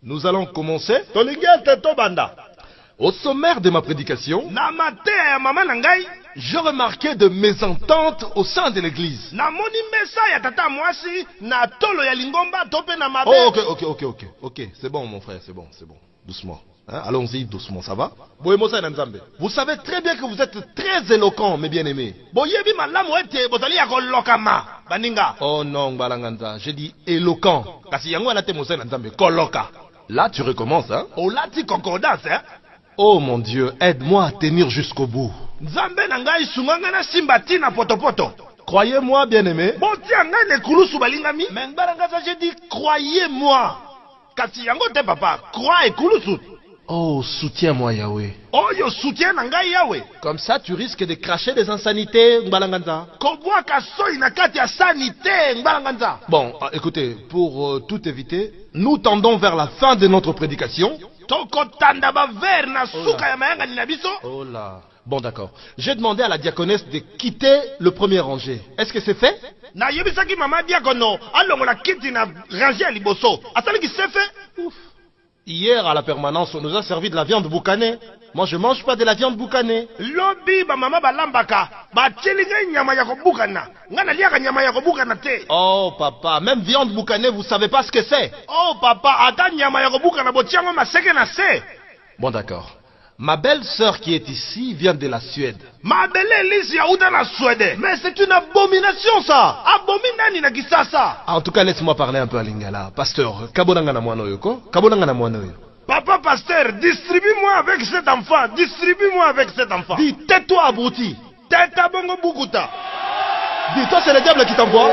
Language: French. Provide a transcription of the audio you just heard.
Nous allons commencer. Banda. Au sommaire de ma prédication, Na mate ya mama na ngai. je remarquais de mésententes au sein de l'église. Na moni mesa ya tata mwasi na tolo ya lingomba tope na mabe. Oh, ok. C'est bon, mon frère, c'est bon. Doucement. Hein? Allons-y, doucement, ça va? Vous savez très bien que vous êtes très éloquent, mes bien-aimés. Boyebi malamu ete bozali ya kolokama. Baninga. Oh non, Balanganda, j'ai dit éloquent. Kasi yango alate Mosai na Nzambe koloka. Là, tu recommences, hein? Olati concordance, hein? Oh mon Dieu, aide-moi à tenir jusqu'au bout. Nzambe na ngai sunganga na simbati na potopoto. Croyez-moi, bien-aimé. Botia ngai ne kulusu balingami. Mengaranga j'ai dit croyez-moi. Kasi yango te papa, crois et kulusu. Oh, soutiens-moi, Yahweh. Oh, yo soutien na ngai Yahweh. Comme ça, tu risques de cracher des insanités, Mbalanganda. Kobwaka soi na kati ya sanité, Mbalanganda. Bon, écoutez, pour tout éviter, nous tendons vers la fin de notre prédication. Toko tanda ba ver na suka ya mayanga ni na biso. Oh là. Bon, d'accord. J'ai demandé à la diaconesse de quitter le premier rangé. Est-ce que c'est fait? Na yebisaki mama diakono, alongo na kiti na rangé ya liboso. Asali ki se fait? Ouf. Hier, à la permanence, on nous a servi de la viande boucanée. Moi, je mange pas de la viande boucanée. Lobi ba mama balambaka, ba tchelinga nyama ya kobukana. Ngana liaka nyama ya kobukana te. Oh, papa, même viande boucanée, vous savez pas ce que c'est. Oh, papa, ata nyama ya kobukana botiango maseke na se. Bon, d'accord. Ma belle-sœur qui est ici vient de la Suède. Ma belle lisi ya uta na Suède. Mais c'est une abomination, ça. Abominani na kisasa. En tout cas, laisse-moi parler un peu à Lingala. Pasteur, kabonanga na mwana oyo ko? Kabonanga na mwana oyo. Papa pasteur, distribue-moi avec cet enfant. Distribue-moi avec cet enfant. Dis, tais-toi, abruti. Teta bongo bukuta. Dis, toi, c'est le diable qui t'envoie.